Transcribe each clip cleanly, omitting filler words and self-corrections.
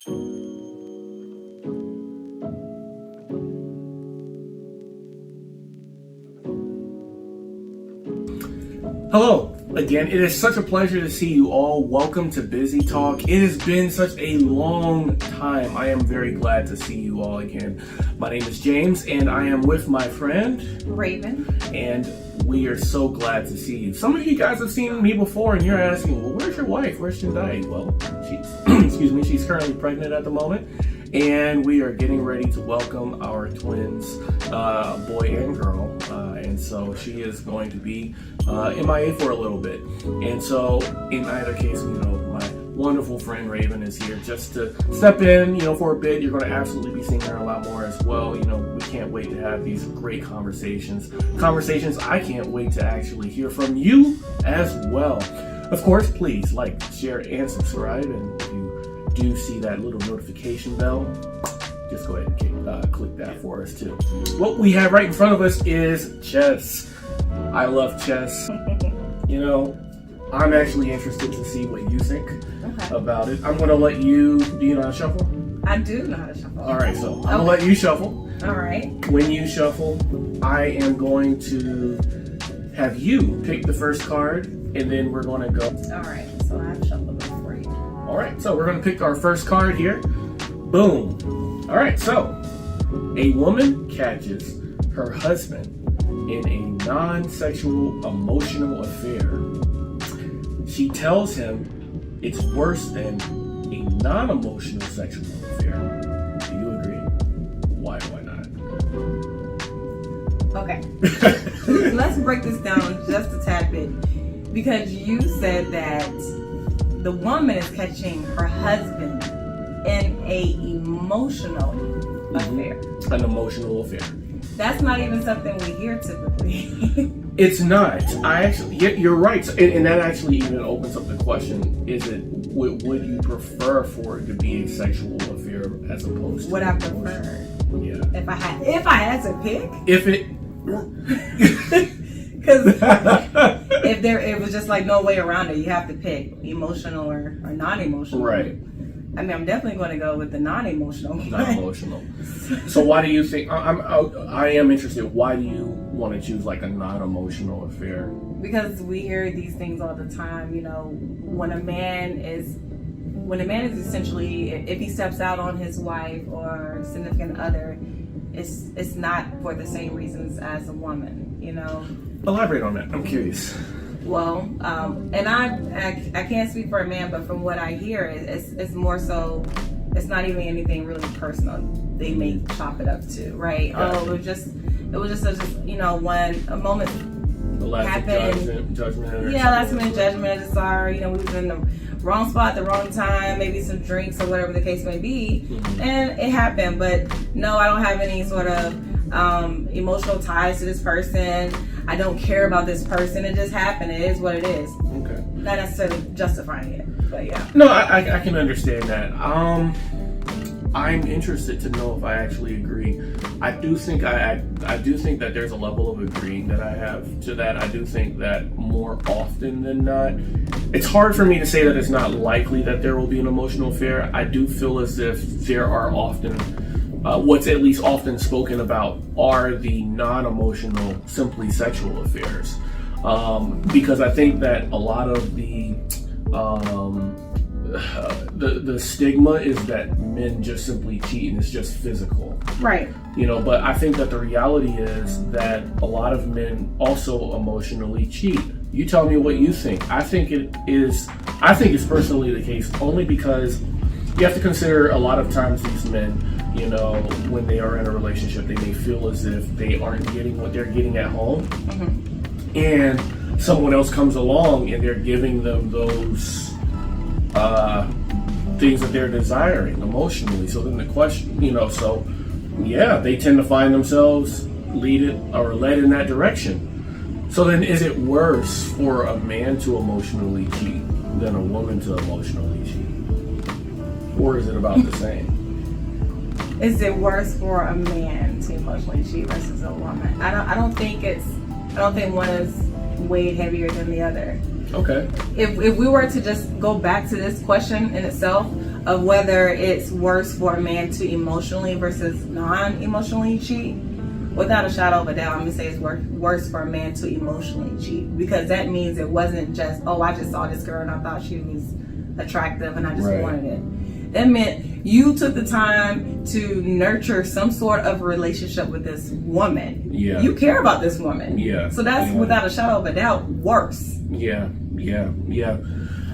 Hello again. It is such a pleasure to see you all. Welcome to Busy Talk. It has been such a long time. I am very glad to see you all again. My name is James, and I am with my friend Raven. And we are so glad to see you. Some of you guys have seen me before, and you're asking, "Well, where's your wife? Where's Fidelity?" Well, she's currently pregnant at the moment, and we are getting ready to welcome our twins, boy and girl. And so she is going to be MIA for a little bit. And so in either case, my wonderful friend Raven is here just to step in, for a bit. You're going to absolutely be seeing her a lot more as well. We can't wait to have these great conversations I can't wait to actually hear from you as well. Of course, please like, share, and subscribe. And if you do see that little notification bell, just go ahead and click that for us too. What we have right in front of us is chess. I love chess. I'm actually interested to see what you think about it. I'm going to let you, do you know how to shuffle? I do know how to shuffle. All right, so I'm going to let you shuffle. All right. When you shuffle, I am going to have you pick the first card, and then we're going to go. All right, so I've shuffled it for you. All right, so we're going to pick our first card here. Boom. All right, so a woman catches her husband in a non-sexual emotional affair. She tells him it's worse than a non-emotional sexual affair. Do you agree? Why not? Okay. Let's break this down just a tad bit. Because you said that the woman is catching her husband in a emotional affair. An emotional affair. That's not even something we hear typically. It's not. You're right. And that actually even opens up the question: would you prefer for it to be a sexual affair as opposed to? Would I prefer? Yeah. If I had to pick. Because if it was just like no way around it, you have to pick emotional or non-emotional. Right. I mean, I'm definitely going to go with the non-emotional. Non-emotional. So why do you think? I am interested. Why do you want to choose like a non-emotional affair? Because we hear these things all the time. When a man is essentially, if he steps out on his wife or significant other, it's not for the same reasons as a woman. Elaborate on that. I'm curious. Well, and I can't speak for a man, but from what I hear, it's more so. It's not even anything really personal. They may chop it up to, right? Gotcha. Oh, it was just when a moment happened. Judgment. Yeah, last minute judgment. Just sorry, we was in the wrong spot, the wrong time, maybe some drinks or whatever the case may be, and it happened. But no, I don't have any sort of emotional ties to this person. I don't care about this person. It just happened. It is what it is. Okay. Not necessarily justifying it, but yeah. No, I can understand that. I'm interested to know if I actually agree. I do think that there's a level of agreeing that I have to that. I do think that more often than not, it's hard for me to say that it's not likely that there will be an emotional affair. I do feel as if there are often. What's at least often spoken about are the non-emotional, simply sexual affairs. Because I think that a lot of the stigma is that men just simply cheat and it's just physical. Right. But I think that the reality is that a lot of men also emotionally cheat. You tell me what you think. I think it's personally the case only because you have to consider a lot of times these men, when they are in a relationship, they may feel as if they aren't getting what they're getting at home. And someone else comes along and they're giving them those things that they're desiring emotionally. So then the question, they tend to find themselves led in that direction. So then is it worse for a man to emotionally cheat than a woman to emotionally cheat? Or is it about the same? Is it worse for a man to emotionally cheat versus a woman? I don't think one is weighed heavier than the other. Okay. If we were to just go back to this question in itself, of whether it's worse for a man to emotionally versus non-emotionally cheat, without a shadow of a doubt, I'm gonna say it's worse for a man to emotionally cheat, because that means it wasn't just, oh, I just saw this girl and I thought she was attractive and I just wanted it. That meant you took the time to nurture some sort of relationship with this woman. Yeah. You care about this woman. Yeah. So that's without a shadow of a doubt worse. Yeah.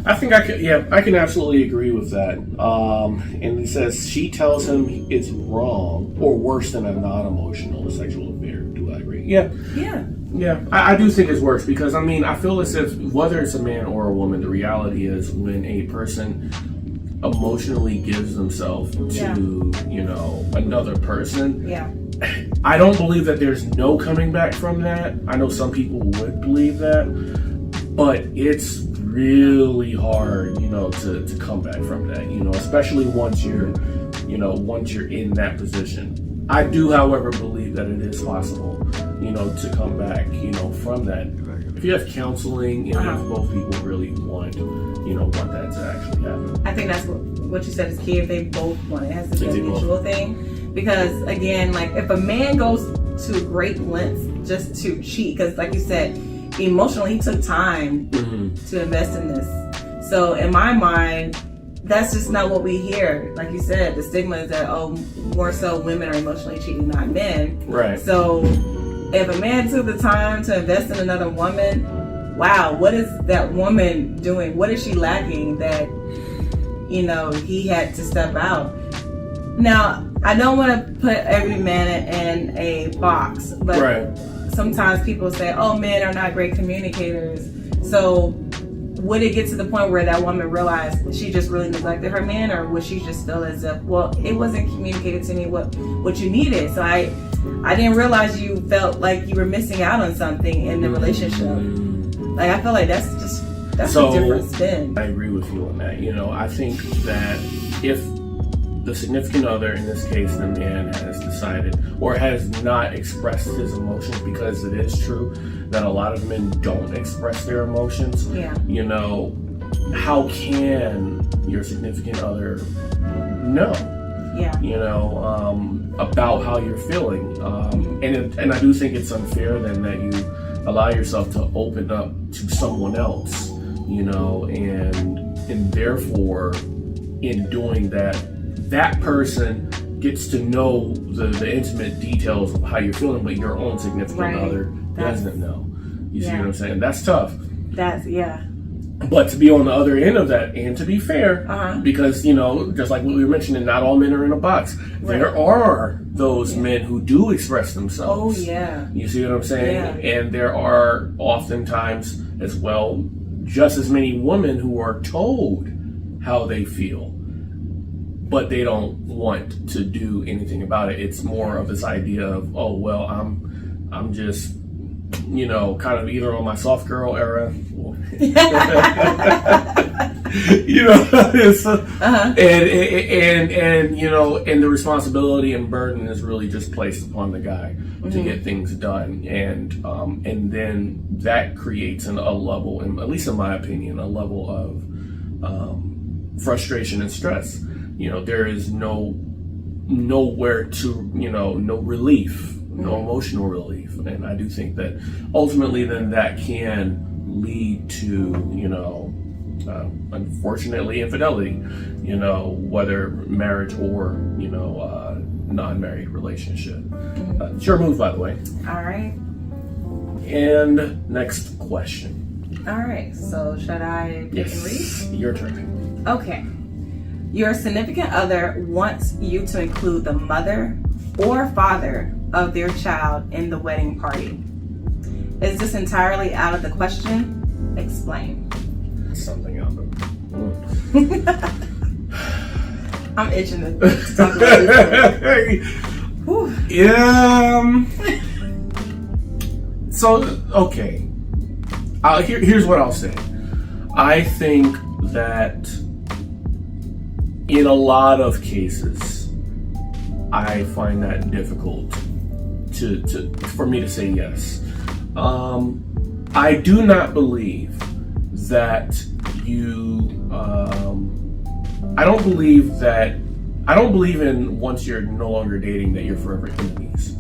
I think I can absolutely agree with that. And it says she tells him it's wrong or worse than a non-emotional sexual affair. Do I agree? Yeah. I do think it's worse because, I mean, I feel as if whether it's a man or a woman, the reality is when a person emotionally gives themselves to, another person. Yeah. I don't believe that there's no coming back from that. I know some people would believe that, but it's really hard, to come back from that, especially once you're in that position. I do, however, believe that it is possible, to come back, from that. If you have counseling and if both people really want that to actually happen. I think that's what you said is key. If they both want it, it has to be a mutual thing. Because again, like if a man goes to great lengths just to cheat, because like you said, emotionally he took time to invest in this. So in my mind, that's just not what we hear. Like you said, the stigma is that more so women are emotionally cheating, not men. Right. So if a man took the time to invest in another woman, wow, what is that woman doing? What is she lacking that he had to step out? Now, I don't want to put every man in a box, but sometimes people say, oh, men are not great communicators. So would it get to the point where that woman realized she just really neglected her man, or would she just feel as if, well, it wasn't communicated to me what you needed, so I didn't realize you felt like you were missing out on something in the relationship. Like, I feel like that's a different spin. I agree with you on that. I think that if the significant other, in this case the man, has decided or has not expressed his emotions, because it is true that a lot of men don't express their emotions. How can your significant other know? About how you're feeling. And I do think it's unfair then that you allow yourself to open up to someone else, and therefore in doing that person gets to know the intimate details of how you're feeling, but your own significant other doesn't know. You see what I'm saying? That's tough. But to be on the other end of that, and to be fair, because, just like what we were mentioning, not all men are in a box. There are those men who do express themselves. Oh, yeah. You see what I'm saying? Yeah. And there are oftentimes as well just as many women who are told how they feel, but they don't want to do anything about it. It's more of this idea of, oh, well, I'm just, kind of either on my soft girl era, and and the responsibility and burden is really just placed upon the guy to get things done, and then that creates a level, at least in my opinion, a level of frustration and stress. There is nowhere to, no relief, no emotional relief. And I do think that ultimately then that can lead to, unfortunately, infidelity, whether marriage or, non-married relationship. Sure move, by the way. All right. And next question. All right. So should I pick and read? Your turn. Okay. Your significant other wants you to include the mother or father of their child in the wedding party. Is this entirely out of the question? Explain. Something out of I'm itching to talk about this. Yeah. So, okay. Here's what I'll say. I think that in a lot of cases, I find that difficult for me to say yes. I do not believe that you I don't believe in once you're no longer dating that you're forever enemies.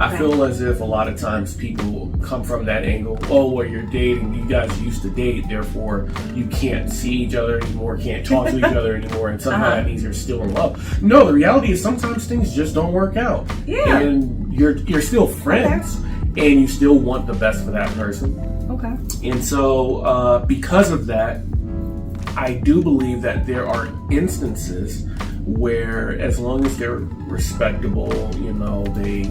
I feel as if a lot of times people come from that angle, oh, well, you're dating, you guys used to date, therefore you can't see each other anymore, can't talk to each other anymore, and somehow that means you're still in love. No, the reality is sometimes things just don't work out. Yeah. And you're still friends, and you still want the best for that person. Okay. And so because of that, I do believe that there are instances where, as long as they're respectable, they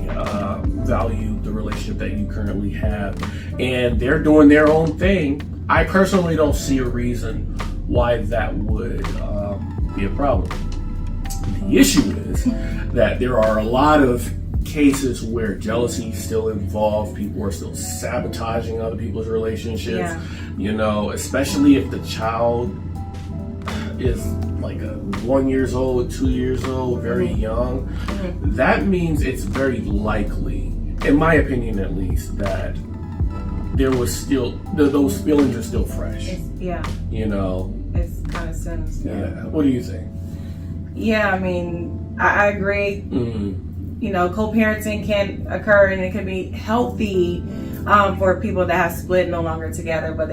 value the relationship that you currently have, and they're doing their own thing, I personally don't see a reason why that would be a problem. The issue is that there are a lot of cases where jealousy is still involved. People are still sabotaging other people's relationships. Yeah. Especially if the child is like 1 year old, 2 years old, very young. That means it's very likely, in my opinion at least, that there was still those feelings are still fresh. It's kind of sinister. Yeah. What do you think? Yeah, I mean, I agree. Co-parenting can occur, and it can be healthy for people that have split no longer together, but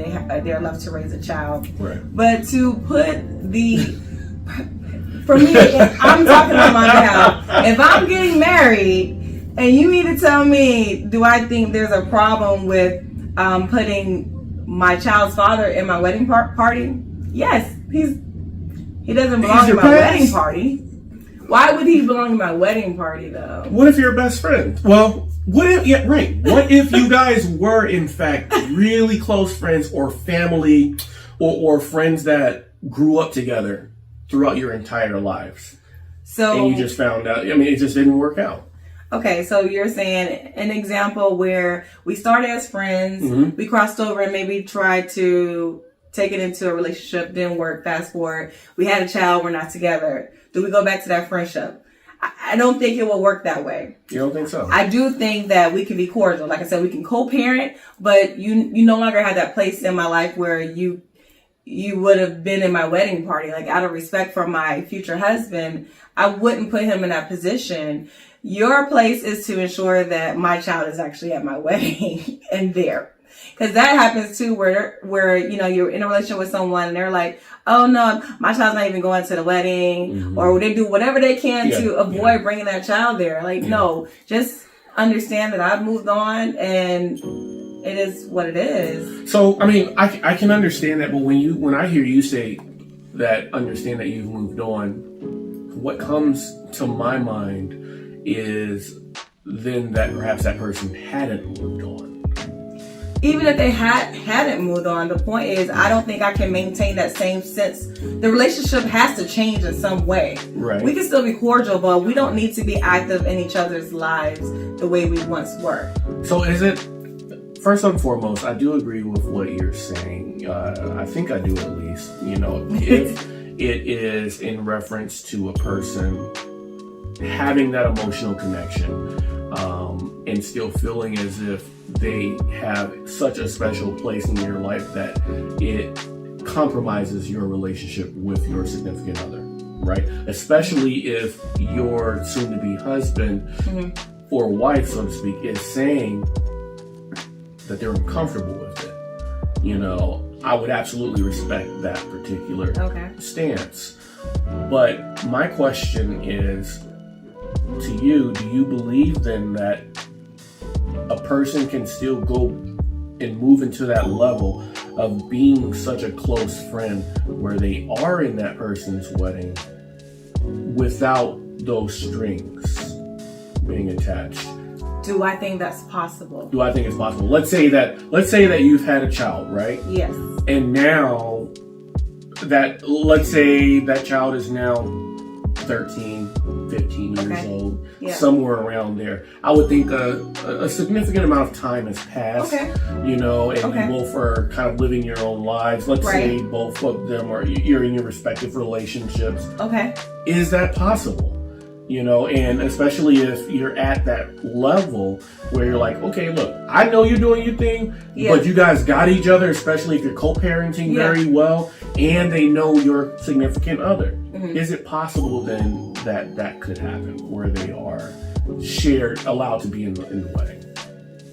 they're left to raise a child. Right. But to put for me, I'm talking on my behalf. If I'm getting married, and you need to tell me, do I think there's a problem with putting my child's father in my wedding party? Yes, he doesn't belong in my wedding party. Why would he belong in my wedding party, though? What if you're best friends? Well, what if you guys were, in fact, really close friends or family or friends that grew up together throughout your entire lives? And you just found out, it just didn't work out. Okay, so you're saying an example where we started as friends, we crossed over and maybe tried to take it into a relationship, didn't work, fast forward, we had a child, we're not together. Do we go back to that friendship? I don't think it will work that way. You don't think so? I do think that we can be cordial. Like I said, we can co-parent, but you no longer have that place in my life where you would have been in my wedding party. Like, out of respect for my future husband, I wouldn't put him in that position. Your place is to ensure that my child is actually at my wedding and there. Because that happens too, where you're in a relationship with someone and they're like, oh no, my child's not even going to the wedding, or they do whatever they can to avoid bringing that child there. Like, no, just understand that I've moved on and it is what it is. So, I can understand that, but when I hear you say that, understand that you've moved on, what comes to my mind is then that perhaps that person hadn't moved on. Even if they hadn't moved on, the point is, I don't think I can maintain that same sense. The relationship has to change in some way. Right. We can still be cordial, but we don't need to be active in each other's lives the way we once were. So is it, first and foremost, I do agree with what you're saying. I think I do at least. If it is in reference to a person having that emotional connection, and still feeling as if they have such a special place in your life that it compromises your relationship with your significant other, right? Especially if your soon-to-be husband or wife, so to speak, is saying that they're uncomfortable with it. I would absolutely respect that particular stance. But my question is to you, do you believe then that a person can still go and move into that level of being such a close friend where they are in that person's wedding without those strings being attached? Do I think that's possible? Do I think it's possible? Let's say that you've had a child, right? Yes. And now let's say that child is now 13, 15 years old, somewhere around there. I would think a significant amount of time has passed, and you both are kind of living your own lives. Let's say both of them you're in your respective relationships. Okay. Is that possible? And especially if you're at that level where you're like, okay, look, I know you're doing your thing, but you guys got each other, especially if you're co-parenting very well, and they know your significant other. is it possible then that could happen where they are allowed to be in the wedding?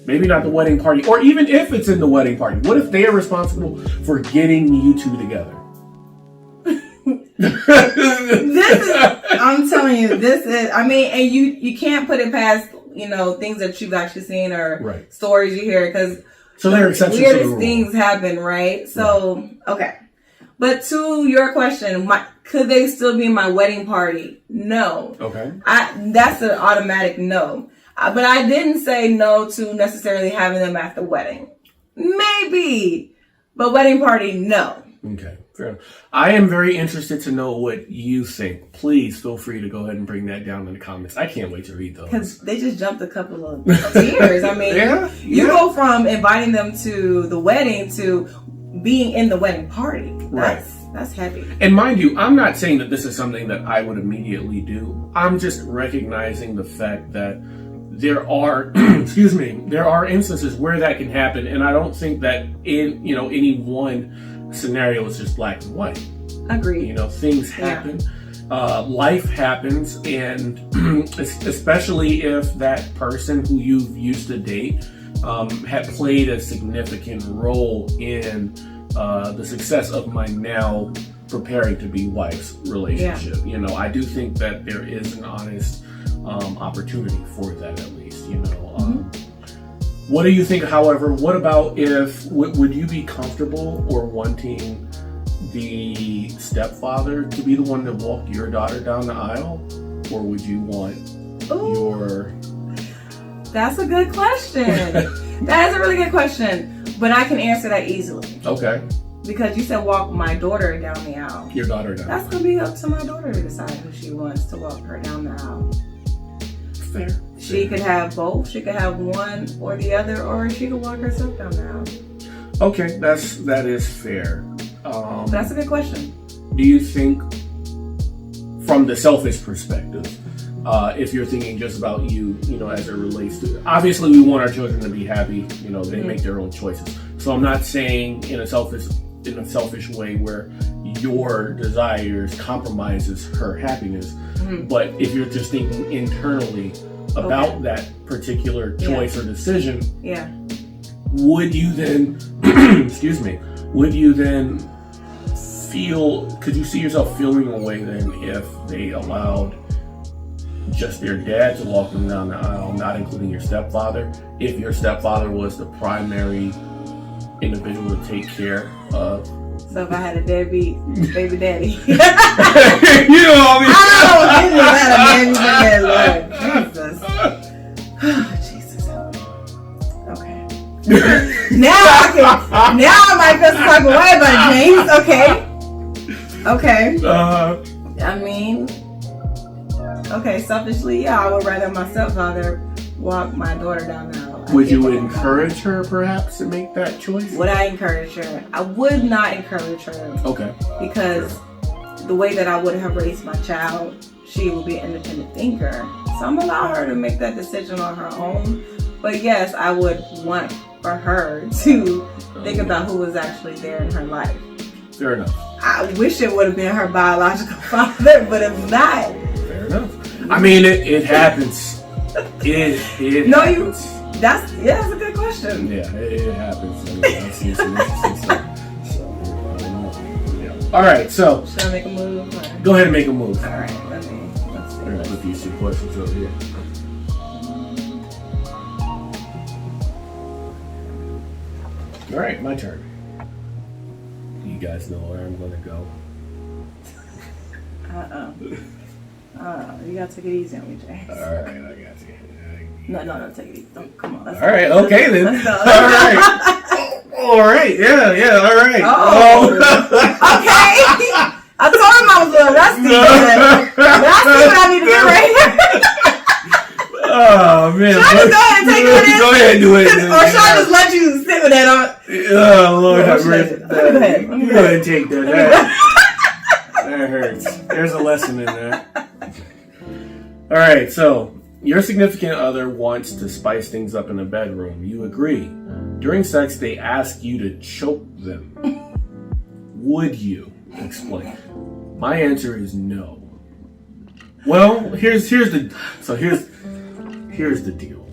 Maybe not the wedding party, or even if it's in the wedding party, what if they are responsible for getting you two together? I'm telling you, and you can't put it past, things that you've actually seen or stories you hear, because there are exceptions to the rule. Weirdest things happen, right? So, okay. But to your question, could they still be in my wedding party? No. Okay. That's an automatic no. But I didn't say no to necessarily having them at the wedding. Maybe. But wedding party, no. Okay, fair enough. I am very interested to know what you think. Please feel free to go ahead and bring that down in the comments. I can't wait to read those. Because they just jumped a couple of years. I mean, you go from inviting them to the wedding to being in the wedding party. That's heavy. And mind you, I'm not saying that this is something that I would immediately do. I'm just recognizing the fact that there are, there are instances where that can happen, and I don't think that in any one scenario is just black and white. Agreed. Things happen, life happens, and especially if that person who you've used to date had played a significant role in the success of my now preparing to be wife's relationship. I do think that there is an honest opportunity for that, at least. What do you think, however? What about if would you be comfortable or wanting the stepfather to be the one to walk your daughter down the aisle, or would you want your... That's a good question. That is a really good question, but I can answer that easily. Okay. Because you said walk my daughter down the aisle. Your daughter down. That's going to be up to my daughter to decide who she wants to walk her down the aisle. Fair. She could have both. She could have one or the other, or she could walk herself down the aisle. Okay, that is fair. That's a good question. Do you think, from the selfish perspective, if you're thinking just about you, as it relates to, obviously we want our children to be happy. They make their own choices. So I'm not saying in a selfish way where your desires compromises her happiness. But if you're just thinking internally about that particular choice or decision, would you then, would you then could you see yourself feeling a way then if they allowed just their dad to walk them down the aisle, not including your stepfather, if your stepfather was the primary individual to take care of? So if I had a deadbeat baby daddy. You know what I mean? I had a baby daddy, Lord. Jesus. Okay. Now I might feel some type of way about James. Okay. Selfishly, I would rather my stepfather walk my daughter down the aisle. Would you encourage her perhaps to make that choice? Would I encourage her? I would not encourage her. Okay. Because the way that I would have raised my child, she would be an independent thinker. So I'm allow her to make that decision on her own. But yes, I would want for her to think about who was actually there in her life. Fair enough. I wish it would have been her biological father, but if not. Fair enough. I mean, it happens. It happens. That's a good question. Yeah, it happens. I've seen some interesting stuff. So, all right, so should I make a move? Go ahead and make a move. All right, let's see. We're gonna put these two questions over here. All right, my turn. You guys know where I'm gonna go. You gotta take it easy on me, James. All right, I got you. No, take it easy. Come on. All right, okay then. Let's go. All right. All right, yeah, all right. Oh. Okay. I told him I was a little rusty, but I see what I need to do right here. Oh man. Should I just go ahead and take it? Go ahead and do it. Or should I just let you sit with that on? Oh Lord, have mercy. Go ahead. Go ahead and take that. That hurts. There's a lesson in that. All right, so your significant other wants to spice things up in the bedroom. You agree. During sex, they ask you to choke them. Would you? Explain. My answer is no. Well, here's the deal.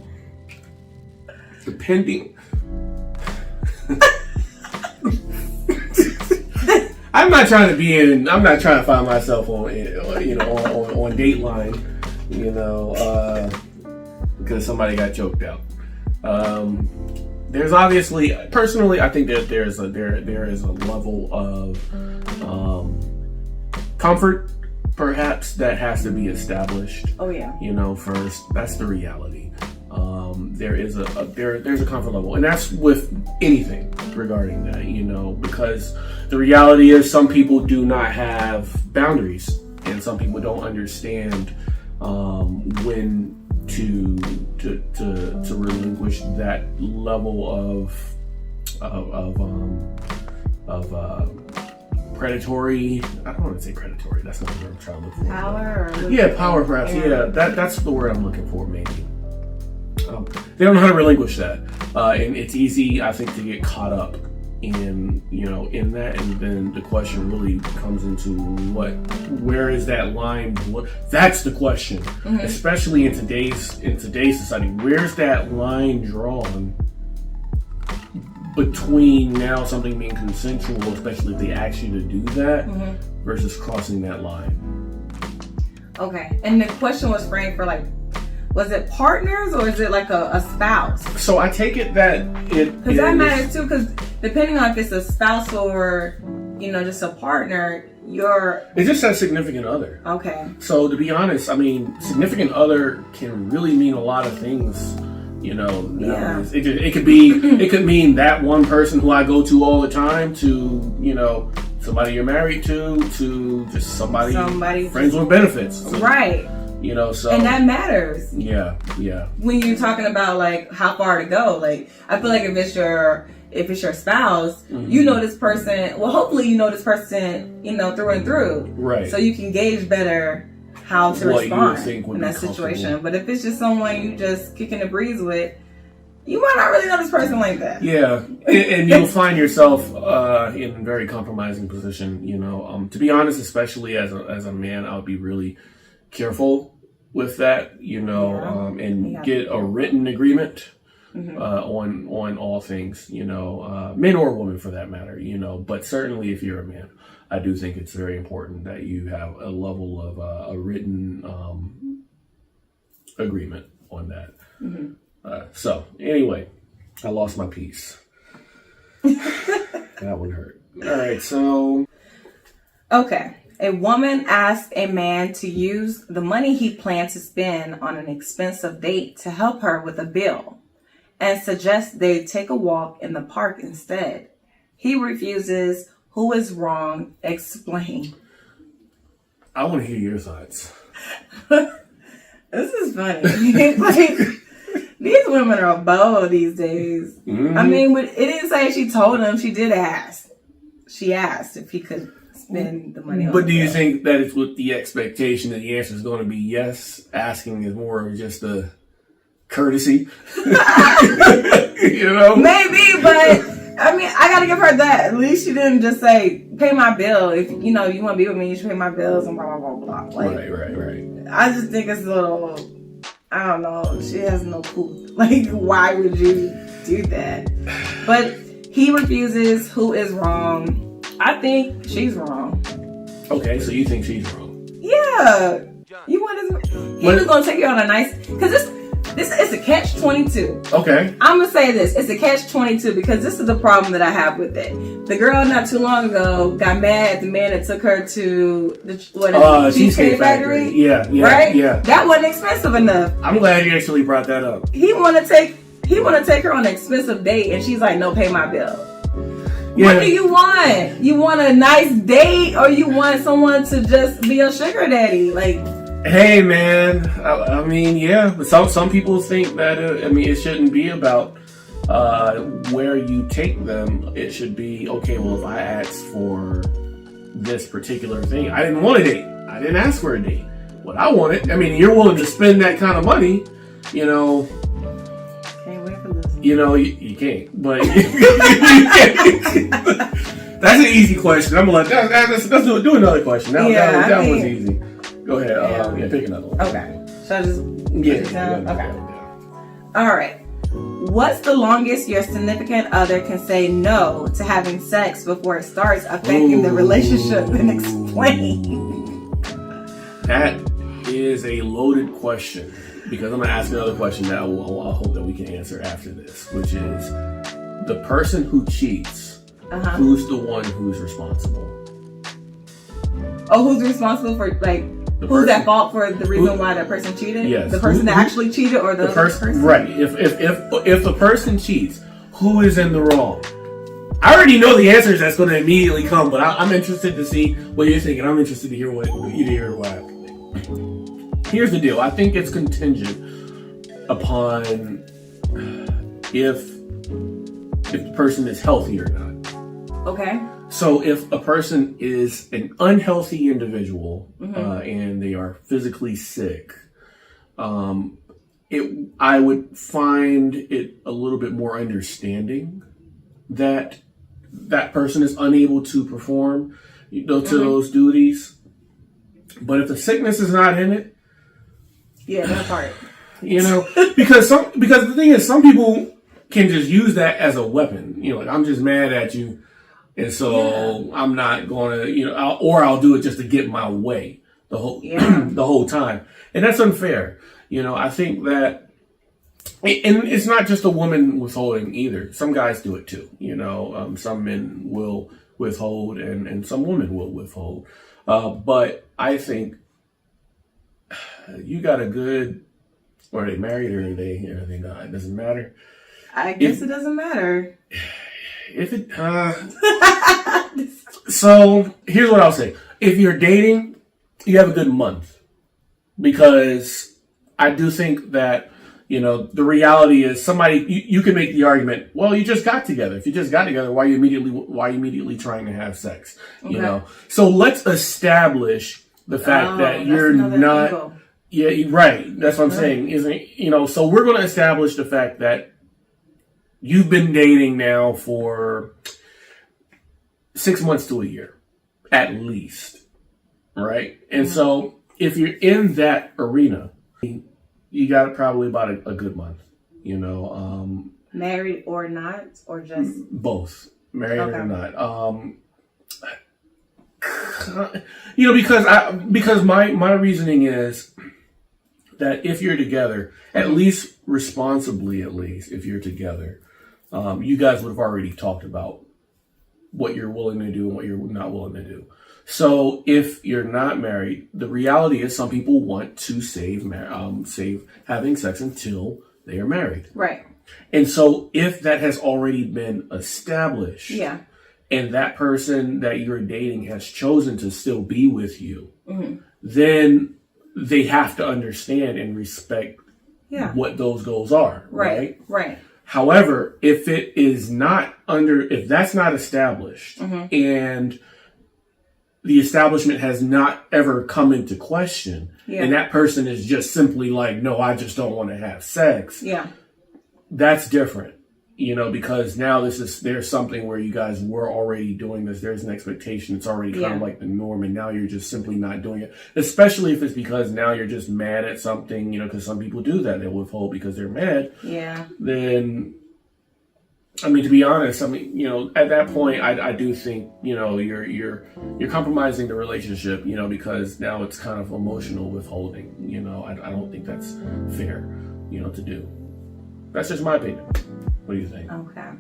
Depending. I'm not trying to find myself on Dateline, because somebody got choked out. There's obviously, personally, I think that there is a level of comfort, perhaps, that has to be established. Oh yeah. First, that's the reality. There's a comfort level, and that's with anything regarding that, because the reality is some people do not have boundaries, and some people don't understand when to relinquish that level of predatory. I don't want to say predatory. That's not the word I'm trying to look for. Power. Power, perhaps. Yeah, that's the word I'm looking for. Maybe. They don't know how to relinquish that, and it's easy, I think, to get caught up in that, and then the question really comes into where is that line? That's the question, especially in today's society. Where's that line drawn between now something being consensual, especially if they ask you to do that, versus crossing that line? Okay, and the question was framed for was it partners or is it like a spouse? So I take it that because that matters too. Because depending on if it's a spouse or just a partner, it just says significant other. Okay. So to be honest, I mean, significant other can really mean a lot of things. Yeah. It could mean that one person who I go to all the time, to somebody you're married to just somebody friends with benefits. Right. So, and that matters. Yeah. When you're talking about how far to go, I feel like if it's your spouse, this person. Well, hopefully this person, through and through. Right. So you can gauge better how to respond in that situation. But if it's just someone you just kicking the breeze with, you might not really know this person like that. Yeah, and you'll find yourself in a very compromising position. To be honest, especially as a man, I would be really careful with that, and get a written agreement on all things, men or women for that matter, but certainly if you're a man, I do think it's very important that you have a level of a written agreement on that. So anyway, I lost my piece. That one hurt. All right, so okay. A woman asked a man to use the money he planned to spend on an expensive date to help her with a bill and suggests they take a walk in the park instead. He refuses. Who is wrong? Explain. I want to hear your thoughts. This is funny. These women are bold these days. I mean, it didn't say she told him. She did ask. She asked if he could spend the money on But do you think that it's with the expectation that the answer is going to be yes? Asking is more of just a courtesy. Maybe, but I mean, I gotta give her that. At least she didn't just say, pay my bill. If you want to be with me, you should pay my bills and blah, blah, blah, blah. Right. I just think it's a little, I don't know. She has no clue. Why would you do that? But he refuses. Who is wrong? I think she's wrong. Okay, so you think she's wrong? Yeah. He was gonna take you on a nice, because this is a catch-22. Okay. I'm gonna say this: it's a catch-22 because this is the problem that I have with it. The girl not too long ago got mad at the man that took her to the Cheesecake Factory. Yeah, right. Yeah, that wasn't expensive enough. I'm glad you actually brought that up. He want to take her on an expensive date, and she's like, "No, pay my bill." Yeah. What do you want? You want a nice date, or you want someone to just be a sugar daddy? Hey man, I mean, yeah, but some people think that it shouldn't be about where you take them. It should be, okay, well, if I asked for this particular thing, I didn't want a date. I didn't ask for a date. What I wanted, you're willing to spend that kind of money, Can't wait for this. You can't, but That's an easy question. I'm like, let's do another question. That one's easy. Go ahead. Pick another one. Okay. Should I just Okay. All right. What's the longest your significant other can say no to having sex before it starts affecting the relationship? And explain. That is a loaded question, because I'm going to ask another question that I hope that we can answer after this, which is the person who cheats, who's the one who's responsible? Oh, who's responsible for, like, who's at fault for the reason why that person cheated? Yes. The person that actually cheated, or the person? Right. If the person cheats, who is in the wrong? I already know the answers that's going to immediately come, but I'm interested to see what you're thinking. I'm interested to hear what you hear. Here's the deal. I think it's contingent upon if the person is healthy or not. Okay. So if a person is an unhealthy individual and they are physically sick, I would find it a little bit more understanding that that person is unable to perform, to those duties. But if the sickness is not in it, that part. Because the thing is, some people can just use that as a weapon. Like, I'm just mad at you. And so I'm not going to, I'll do it just to get my way the whole time. And that's unfair. I think that, and it's not just a woman withholding either. Some guys do it too. Some men will withhold and some women will withhold. But I think you got a good, or are they married or are they not? It doesn't matter. I guess it doesn't matter. So here's what I'll say. If you're dating, you have a good month, because I do think that, the reality is you can make the argument, well, you just got together. If you just got together, why are you immediately trying to have sex? Okay. So let's establish the fact that you're not. Ego. Yeah, right. That's what I'm saying. So we're going to establish the fact that you've been dating now for 6 months to a year, at least, right? And so if you're in that arena, you got probably about a good month, Married or not, or just? Both. Married or not. Because my reasoning is that if you're together, at least responsibly, if you're together, you guys would have already talked about what you're willing to do and what you're not willing to do. So if you're not married, the reality is some people want to save having sex until they are married. Right. And so if that has already been established, and that person that you're dating has chosen to still be with you, then they have to understand and respect what those goals are. Right. However, if that's not established and the establishment has not ever come into question, and that person is just simply like, no, I just don't want to have sex. That's different, because now there's something where you guys were already doing this. There's an expectation. It's already kind of like the norm, and now you're just simply not doing it. Especially if it's because now you're just mad at something, because some people do that. They withhold because they're mad. Then, to be honest, at that point, I do think, you're compromising the relationship, because now it's kind of emotional withholding. I don't think that's fair, to do. That's just my opinion. What do you think? Okay.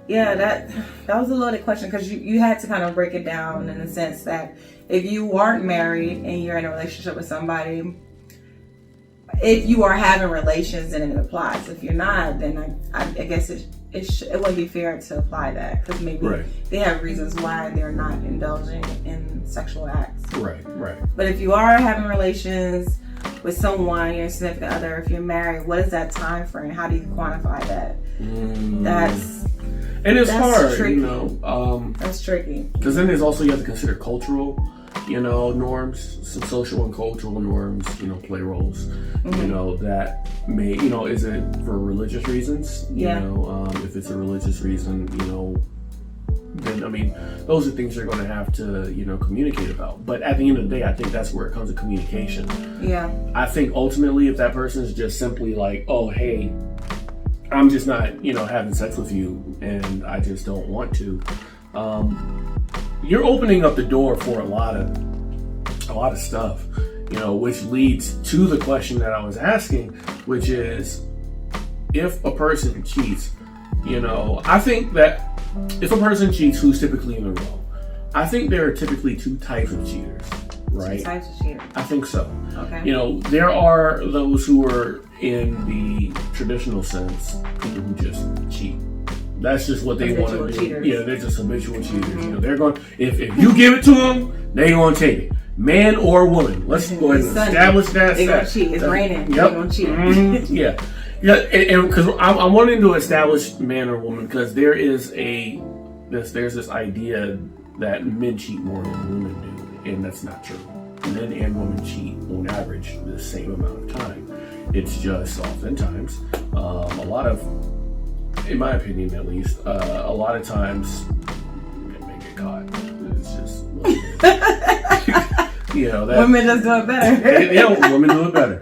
Yeah, that was a loaded question, because you had to kind of break it down in the sense that if you aren't married and you're in a relationship with somebody, if you are having relations, then it applies. If you're not, then I guess it wouldn't be fair to apply that, because maybe they have reasons why they're not indulging in sexual acts. Right. But if you are having relations with someone, your significant other, if you're married, what is that time frame? How do you quantify that? It's hard, tricky. That's tricky. Because then there's also, you have to consider cultural, norms, some social and cultural norms, play roles, that may, is it for religious reasons? If it's a religious reason, then I mean, those are things you're going to have to, communicate about. But at the end of the day, I think that's where it comes to communication. Yeah. I think ultimately, if that person is just simply like, oh, hey, I'm just not, having sex with you, and I just don't want to, you're opening up the door for a lot of stuff, which leads to the question that I was asking, which is, if a person cheats, I think that if a person cheats who's typically in the wrong, I think there are typically two types of cheaters, right? Two types of cheaters. I think so. Okay. There are those who are in the traditional sense, people who just cheat. That's just what they want to do. Cheaters. Yeah, they're just habitual cheaters. Mm-hmm. They're going, if you give it to them, they're going to take it. Man or woman. Let's go ahead and establish that. They're going to cheat. It's raining. Yep. They're going to cheat. Mm-hmm. Yeah. Yeah, and because I'm wanting to establish man or woman, because there is there's this idea that men cheat more than women do, and that's not true. Men and women cheat on average the same amount of time. It's just oftentimes a lot of, in my opinion at least, a lot of times men may get caught. It's just that women just do it better. Women do it better.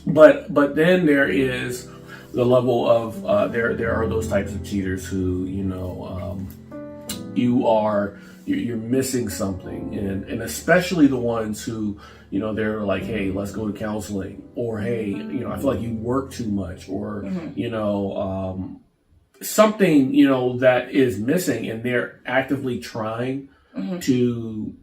But then there is the level of there are those types of cheaters who you're missing something, and especially the ones who they're like, hey, let's go to counseling, or hey, I feel like you work too much, or something that is missing, and they're actively trying to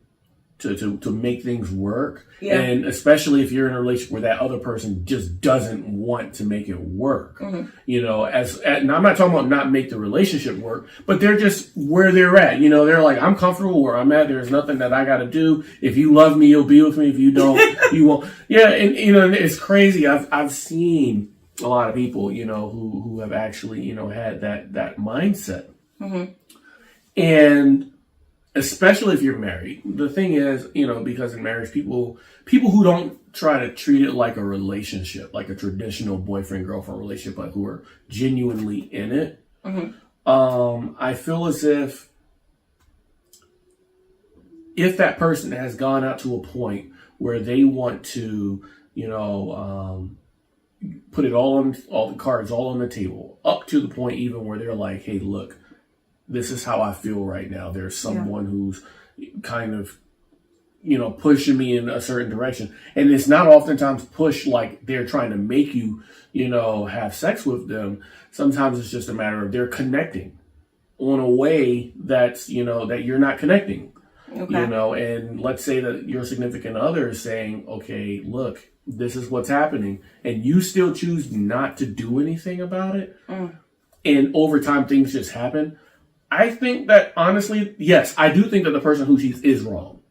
make things work. Yeah. And especially if you're in a relationship where that other person just doesn't want to make it work. And I'm not talking about not make the relationship work, but they're just where they're at. They're like, I'm comfortable where I'm at. There's nothing that I got to do. If you love me, you'll be with me. If you don't, you won't. Yeah. And, it's crazy. I've seen a lot of people, who have actually, had that mindset. And especially if you're married. The thing is, because in marriage, people who don't try to treat it like a relationship, like a traditional boyfriend-girlfriend relationship, but who are genuinely in it, I feel as if that person has gone out to a point where they want to, put it all the cards all on the table, up to the point even where they're like, hey, look, this is how I feel right now. There's someone who's kind of, pushing me in a certain direction. And it's not oftentimes push like they're trying to make you, have sex with them. Sometimes it's just a matter of they're connecting on a way that's, that you're not connecting. Okay. And let's say that your significant other is saying, okay, look, this is what's happening. And you still choose not to do anything about it. And over time, things just happen. I think that, honestly, yes, I do think that the person who cheats is wrong.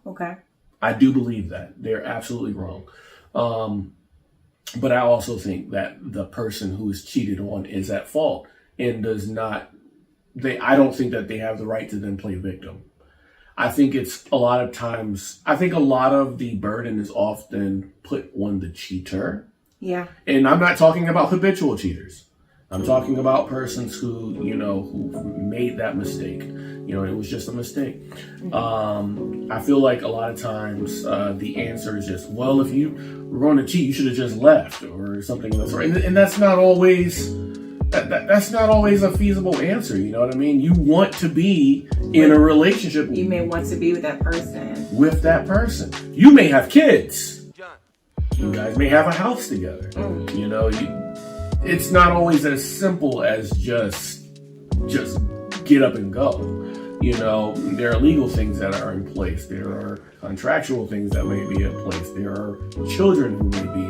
Okay. I do believe that. They're absolutely wrong. But I also think that the person who is cheated on is at fault and I don't think that they have the right to then play victim. I think a lot of the burden is often put on the cheater. Yeah. And I'm not talking about habitual cheaters. I'm talking about persons who made that mistake. It was just a mistake. I feel like a lot of times the answer is just, well, if you were going to cheat, you should have just left or something of that sort. And that's not always that's not always a feasible answer. You know what I mean? You want to be in a relationship. You may want to be with that person. With that person. You may have kids. You guys may have a house together. It's not always as simple as just get up and go. There are legal things that are in place. There are contractual things that may be in place. There are children who may be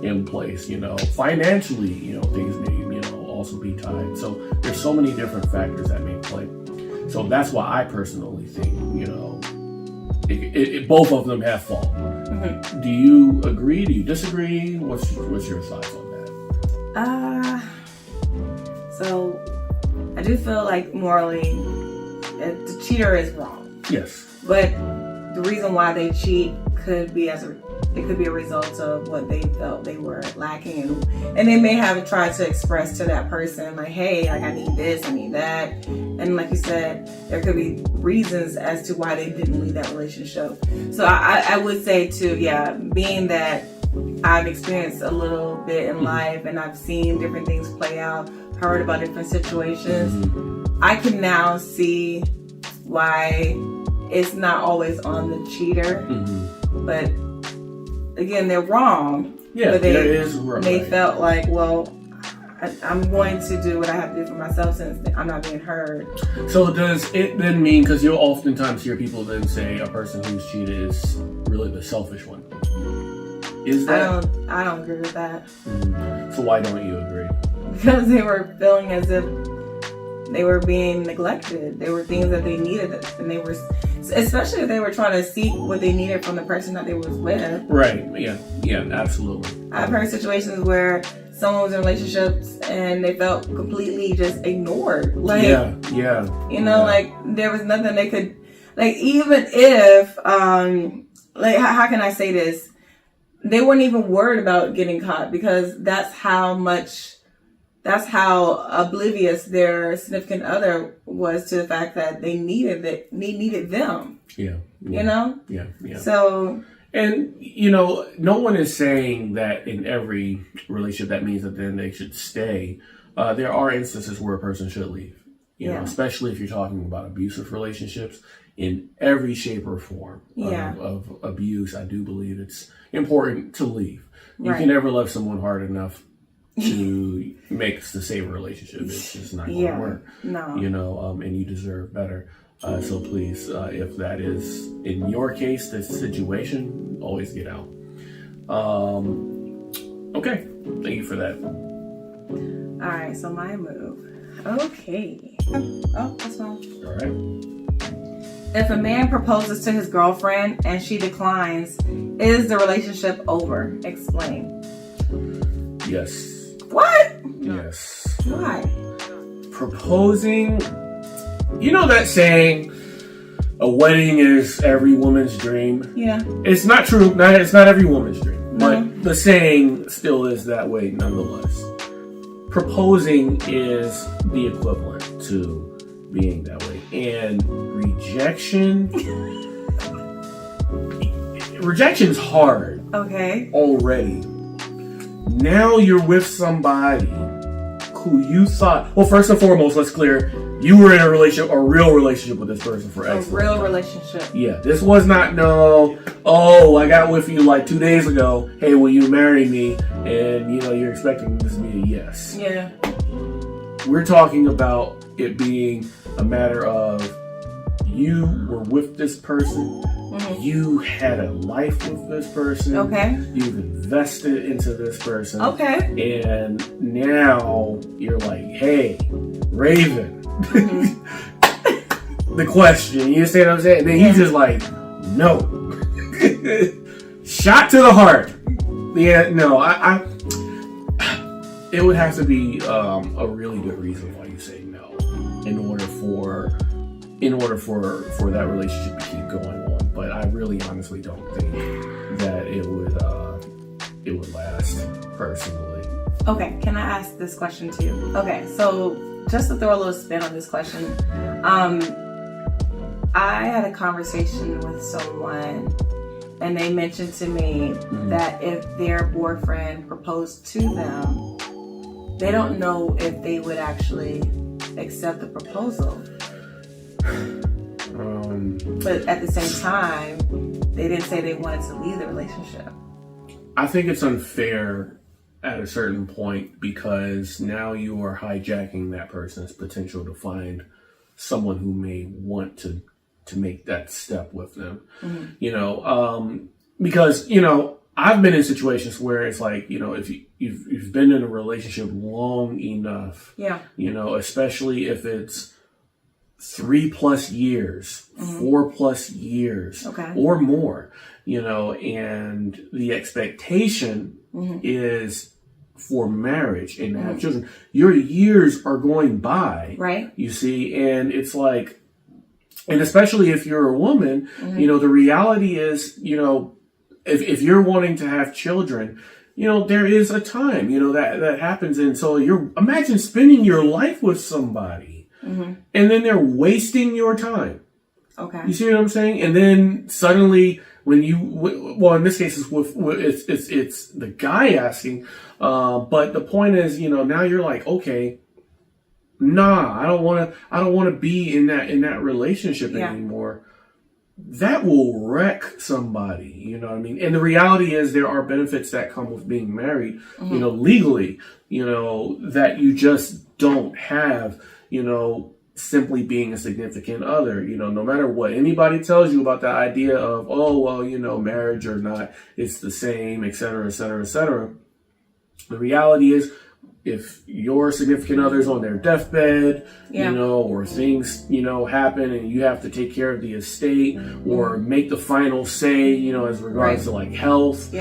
in place. Financially, things may also be tied. So there's so many different factors that may play. So that's why I personally think both of them have fault. Mm-hmm. Do you agree? Do you disagree? What's your thoughts on that? So I do feel like morally the cheater is wrong. Yes. But the reason why they cheat could be is it could be a result of what they felt they were lacking, and they may have tried to express to that person like, hey, like I need this, I need that, and like you said, there could be reasons as to why they didn't leave that relationship. So I would say too, yeah, being that I've experienced a little bit in life and I've seen different things play out, heard about different situations, I can now see why it's not always on the cheater, but again, they're wrong. Yeah, but that is right. They felt like, well, I'm going to do what I have to do for myself since I'm not being heard. So does it then mean, because you'll oftentimes hear people then say a person who's cheated is really the selfish one? Is that? I don't agree with that. So why don't you agree? Because they were feeling as if they were being neglected. There were things that they needed, and they were, especially if they were trying to seek what they needed from the person that they was with. Right. Yeah, absolutely. I've heard situations where someone was in relationships and they felt completely just ignored. Like, you know, like there was nothing they could, like, even if, like, how can I say this? They weren't even worried about getting caught because that's how oblivious their significant other was to the fact that they needed them. Yeah. You know? Yeah. So, and you know, no one is saying that in every relationship that means that then they should stay. There are instances where a person should leave. You know, especially if you're talking about abusive relationships in every shape or form of abuse. I do believe it's important to leave. You can never love someone hard enough to make to save a relationship. It's just not going to work. No. You know, and you deserve better. So please, if that is in your case, this situation, always get out. Okay. Thank you for that. All right. So my move. Okay. Oh, that's fine. All right. If a man proposes to his girlfriend and she declines, is the relationship over? Explain. Yes. What? Yes. Why? Proposing, you know that saying, a wedding is every woman's dream? Yeah. It's not true. It's not every woman's dream. No. But the saying still is that way nonetheless. Proposing is the equivalent to being that way. And rejection's hard. Okay. Already. Now you're with somebody who you thought, well, first and foremost, let's clear, you were in a real relationship with this person for X. A real relationship. Yeah, this was not I got with you like 2 days ago. Hey, will you marry me? And you know, you're expecting this to be a yes. Yeah. We're talking about it being a matter of you were with this person. You had a life with this person. Okay. You've invested into this person. Okay. And now you're like, hey, Raven. The question. You understand what I'm saying? And then he's just like, no. Shot to the heart. Yeah, no, I it would have to be a really good reason why you say no in order for that relationship to keep going on. But I really honestly don't think that it would last personally. Okay, can I ask this question to you? Okay, so just to throw a little spin on this question, I had a conversation with someone and they mentioned to me that if their boyfriend proposed to them, they don't know if they would actually accept the proposal. But at the same time, they didn't say they wanted to leave the relationship. I think it's unfair at a certain point because now you are hijacking that person's potential to find someone who may want to make that step with them. You know, because, you know, I've been in situations where it's like, you know, if you've been in a relationship long enough, you know, especially if it's 3+ years, 4+ years, or more, you know, and the expectation is for marriage and to have children. Your years are going by, right? You see, and it's like, and especially if you're a woman, you know, the reality is, you know, if you're wanting to have children, there is a time, that happens. And so imagine spending your life with somebody and then they're wasting your time. Okay. You see what I'm saying? And then suddenly when in this case it's the guy asking, but the point is, now you're like, okay, nah, I don't want to be in that relationship anymore. That will wreck somebody, you know what I mean? And the reality is there are benefits that come with being married, legally, that you just don't have, simply being a significant other. No matter what anybody tells you about the idea of, oh, well, marriage or not, it's the same, et cetera, et cetera, et cetera. The reality is, if your significant other's on their deathbed, or things, happen and you have to take care of the estate or make the final say, as regards to like health,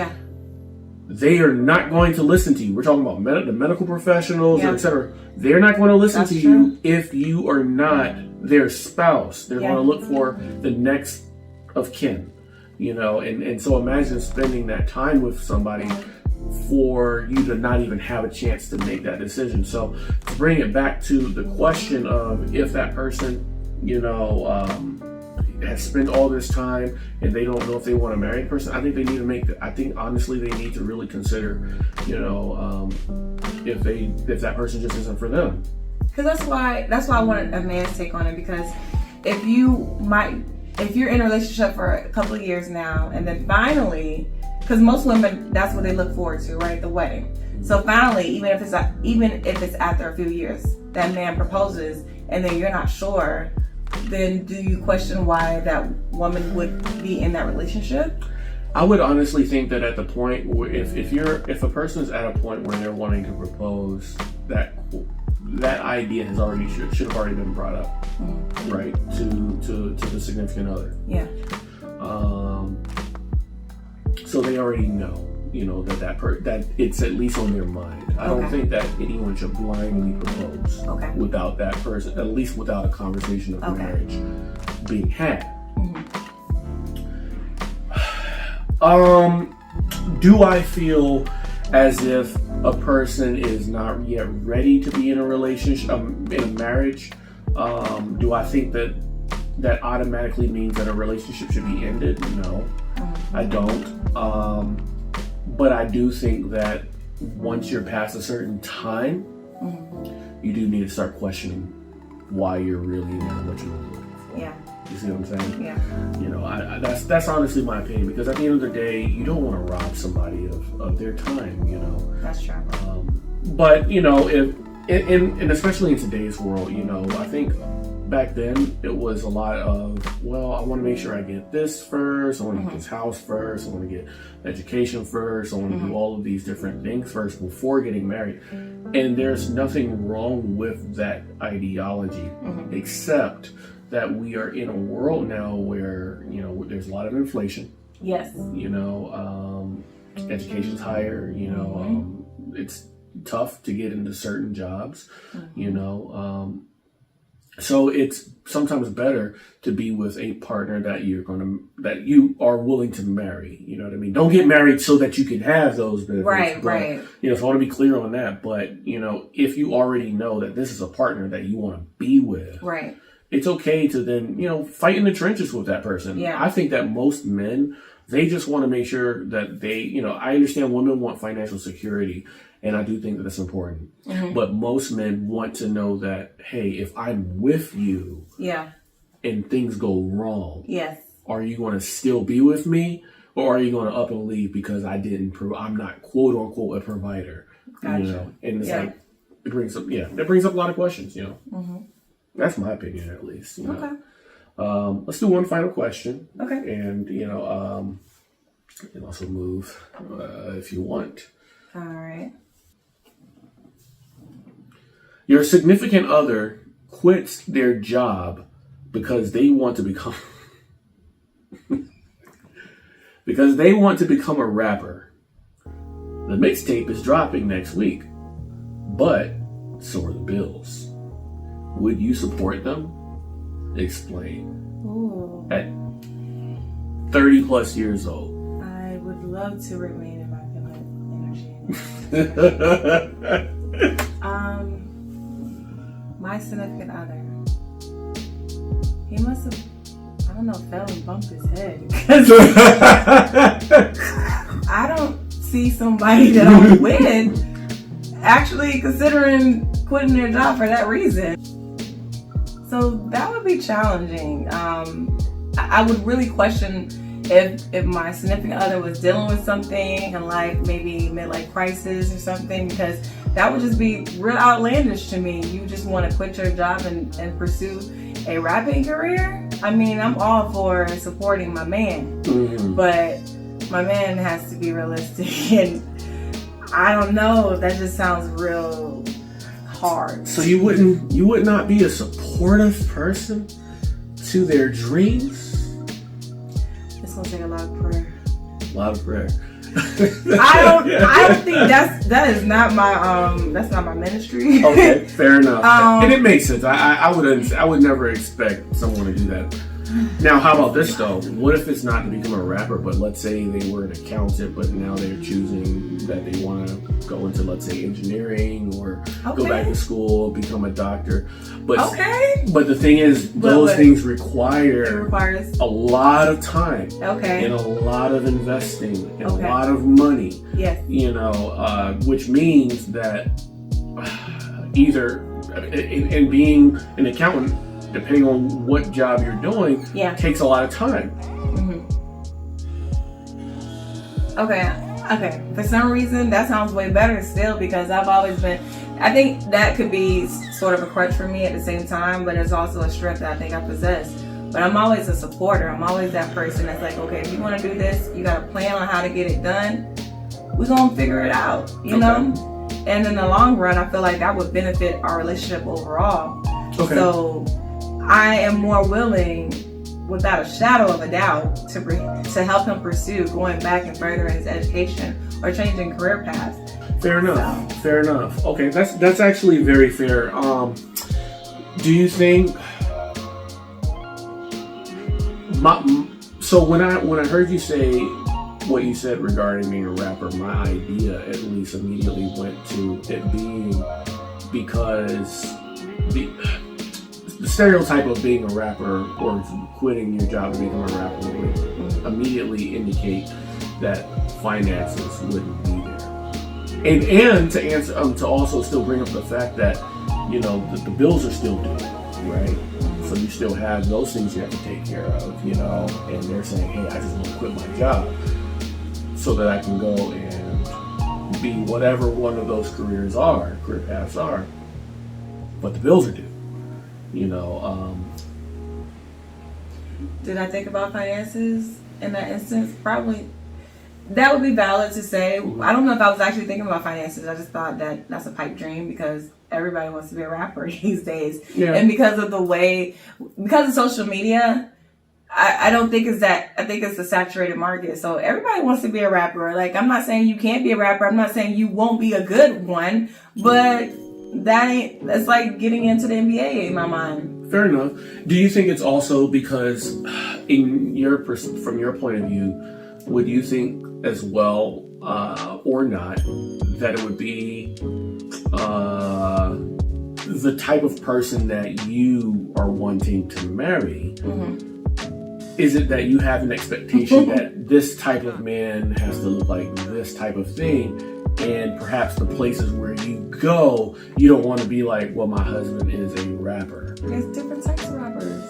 they are not going to listen to you. We're talking about the medical professionals, etc. They're not going to listen to you if you are not their spouse. They're going to look for the next of kin, and so imagine spending that time with somebody for you to not even have a chance to make that decision. So to bring it back to the question of if that person, has spent all this time and they don't know if they want to marry the person, I think they need to I think honestly they need to really consider, if that person just isn't for them. Because that's why I wanted a man's take on it, because if you're in a relationship for a couple of years now and then finally, because most women, that's what they look forward to, right? The wedding. So finally, even if it's after a few years, that man proposes, and then you're not sure, then do you question why that woman would be in that relationship? I would honestly think that at the point where if a person is at a point where they're wanting to propose, that idea should have already been brought up, right? To the significant other. Yeah. So they already know, that it's at least on their mind. I don't think that anyone should blindly propose without that person, at least without a conversation of marriage being had. Do I feel as if a person is not yet ready to be in a relationship, in a marriage? Do I think that automatically means that a relationship should be ended? No, I don't. But I do think that once you're past a certain time, you do need to start questioning why you're really in there, what you're looking for. Yeah. You see what I'm saying? Yeah. That's honestly my opinion, because at the end of the day, you don't want to rob somebody of their time, That's true. But, and especially in today's world, I think back then it was a lot of, well, I want to make sure I get this first, I want to get this house first, I want to get education first, I want to do all of these different things first before getting married. And there's nothing wrong with that ideology, except that we are in a world now where, there's a lot of inflation. Yes. Education's higher, it's tough to get into certain jobs, so it's sometimes better to be with a partner that you are willing to marry. You know what I mean? Don't get married so that you can have those benefits. Right. So I want to be clear on that. But, if you already know that this is a partner that you want to be with, it's okay to then, fight in the trenches with that person. Yeah. I think that most men, they just want to make sure that they, I understand women want financial security, and I do think that that's important. But most men want to know that, hey, if I'm with you and things go wrong, are you going to still be with me, or are you going to up and leave because I'm not quote unquote a provider? Gotcha. And it's like, it brings up a lot of questions, That's my opinion, at least. Okay. Let's do one final question. Okay. And, you can also move if you want. All right. Your significant other quits their job because they want to become a rapper. The mixtape is dropping next week, but so are the bills. Would you support them? Explain. Ooh. At 30 plus years old. I would would love to remain in my feminine energy. My significant other. He must have, I don't know, fell and bumped his head. I don't see somebody that I'm with actually considering quitting their job for that reason. So that would be challenging. I would really question if my significant other was dealing with something in life, maybe midlife crisis or something, because that would just be real outlandish to me. You just want to quit your job and pursue a rapping career? I mean, I'm all for supporting my man, but my man has to be realistic, and I don't know, that just sounds real hard. So you would not be a supportive person to their dreams? It's gonna take a lot of prayer. A lot of prayer. I don't think that is not my ministry. Okay, fair enough. And it makes sense. I would never expect someone to do that. Now, how about this though? What if it's not to become a rapper, but let's say they were an accountant, but now they're choosing that they want to go into, let's say, engineering or go back to school, become a doctor. But the thing is, those things require a lot of time, and a lot of investing, and a lot of money. Yes. You know, which means that either in being an accountant, depending on what job you're doing, takes a lot of time. Okay. For some reason, that sounds way better still, because I've always been, I think that could be sort of a crutch for me at the same time, but it's also a strength that I think I possess. But I'm always a supporter. I'm always that person that's like, okay, if you want to do this, you got a plan on how to get it done. We're going to figure it out, you know? And in the long run, I feel like that would benefit our relationship overall. So I am more willing, without a shadow of a doubt, to help him pursue going back and furthering his education or changing career paths. Fair enough. Fair enough. Okay, that's actually very fair. Do you think? So when I heard you say what you said regarding being a rapper, my idea at least immediately went to it being because the stereotype of being a rapper or quitting your job to become a rapper would immediately indicate that finances wouldn't be there. And to answer, to also still bring up the fact that, you know, the bills are still due, right? So you still have those things you have to take care of, you know, and they're saying, hey, I just want to quit my job so that I can go and be whatever one of those career paths are, but the bills are due. You know, did I think about finances in that instance? Probably. That would be valid to say. I don't know if I was actually thinking about finances. I just thought that that's a pipe dream because everybody wants to be a rapper these days. Yeah. And because of social media, I don't think it's that. I think it's a saturated market. So everybody wants to be a rapper. Like, I'm not saying you can't be a rapper. I'm not saying you won't be a good one, but that's like getting into the NBA in my mind. Fair enough. Do you think it's also because, from your point of view, would you think as well, or not, that it would be the type of person that you are wanting to marry? Is it that you have an expectation that this type of man has to look like this type of thing? And perhaps the places where you go, you don't want to be like, well, my husband is a rapper. There's different types of rappers.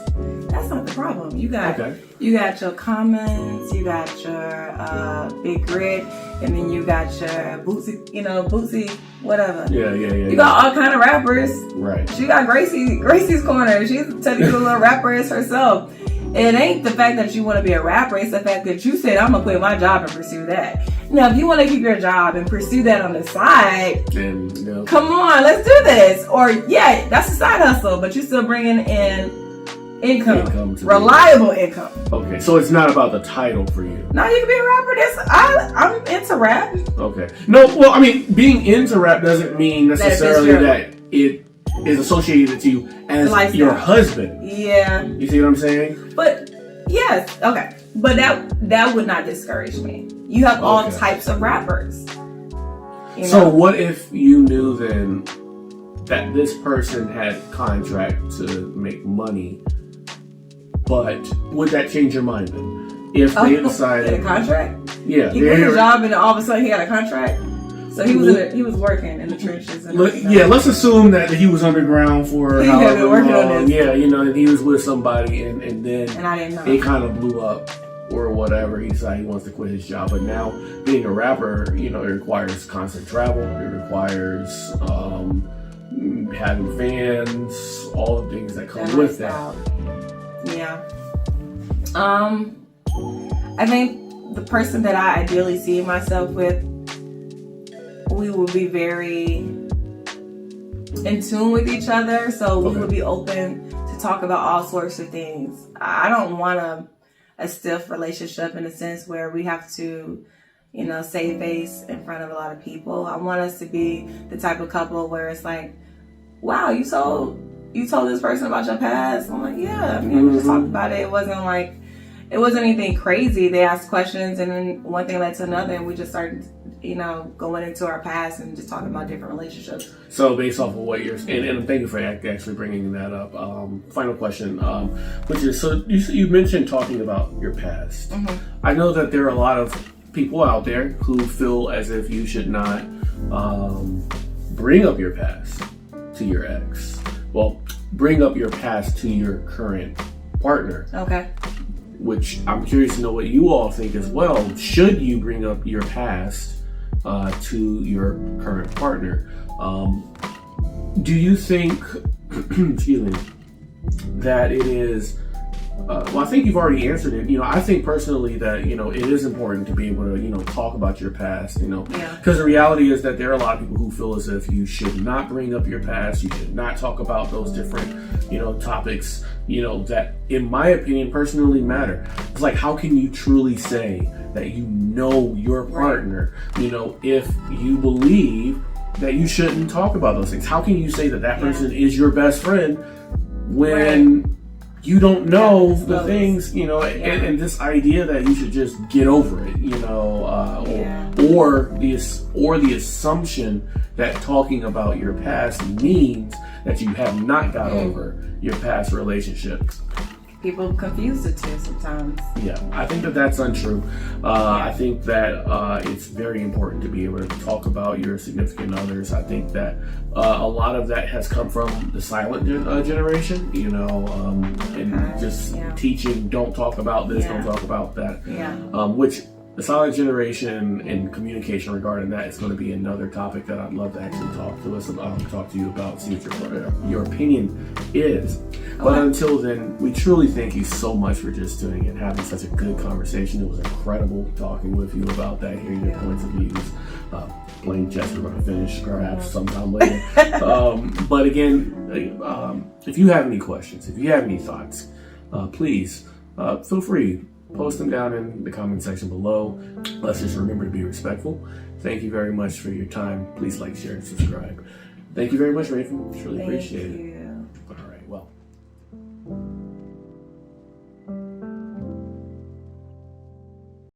That's not the problem. You got your Commons, you got your Big Grit, and then you got your Bootsy, whatever. Yeah. You got all kind of rappers. Right. She got Gracie's Corner. She's technically a little rapper herself. It ain't the fact that you want to be a rapper. It's the fact that you said, I'm going to quit my job and pursue that. Now, if you want to keep your job and pursue that on the side, then come on, let's do this. Or, yeah, that's a side hustle, but you're still bringing in income, reliable income. Okay, so it's not about the title for you. No, you can be a rapper. I'm into rap. Okay. No, well, I mean, being into rap doesn't mean necessarily that it is associated to you as your husband. Yeah. You see what I'm saying? But, yes, okay. But that would not discourage me. You have all Okay. types of rappers. You know? So what if you knew then that this person had contract to make money, but would that change your mind then? If they He decided, had a contract? yeah, He quit his job and all of a sudden he got a contract? So he was working in the trenches. And let's assume that he was underground for He had been however working on long. this. Yeah, and he was with somebody, and then And I didn't know. it kind of blew up or whatever. He decided he wants to quit his job, but now being a rapper, it requires constant travel. It requires having fans, all the things that come with that. Yeah. I think the person that I ideally see myself with, we will be very in tune with each other, so we would be open to talk about all sorts of things. I don't want a stiff relationship in a sense where we have to, save face in front of a lot of people. I want us to be the type of couple where it's like, wow, you told this person about your past? I'm like, yeah, we just talked about it. It wasn't anything crazy. They asked questions, and then one thing led to another, and we just started, going into our past and just talking about different relationships. So based off of what you're saying, and thank you for actually bringing that up. Final question, which is, so you mentioned talking about your past. I know that there are a lot of people out there who feel as if you should not bring up your past to your ex. Well, bring up your past to your current partner. Okay. Which I'm curious to know what you all think as well. Should you bring up your past to your current partner? Do you think, excuse me, that it is, well, I think you've already answered it. I think personally that, it is important to be able to, talk about your past, because the reality is that there are a lot of people who feel as if you should not bring up your past. You should not talk about those different, topics, that in my opinion personally matter. It's like, how can you truly say that your partner, if you believe that you shouldn't talk about those things? How can you say that person is your best friend when you don't know the things, and this idea that you should just get over it, or the assumption that talking about your past means that you have not got over your past relationships. People confuse the two sometimes. Yeah, I think that that's untrue. I think that it's very important to be able to talk about your significant others. I think that a lot of that has come from the silent generation, and just teaching, don't talk about this, don't talk about that. Which the silent generation and communication regarding that is going to be another topic that I'd love to actually talk to you about, see what your opinion is. But until then, we truly thank you so much for just doing it, having such a good conversation. It was incredible talking with you about that, hearing your points of views. Playing chess, we're going to finish perhaps sometime later. But again, if you have any questions, if you have any thoughts, please feel free. Post them down in the comment section below. Let's just remember to be respectful. Thank you very much for your time. Please like, share, and subscribe. Thank you very much, Raven. Truly appreciate it.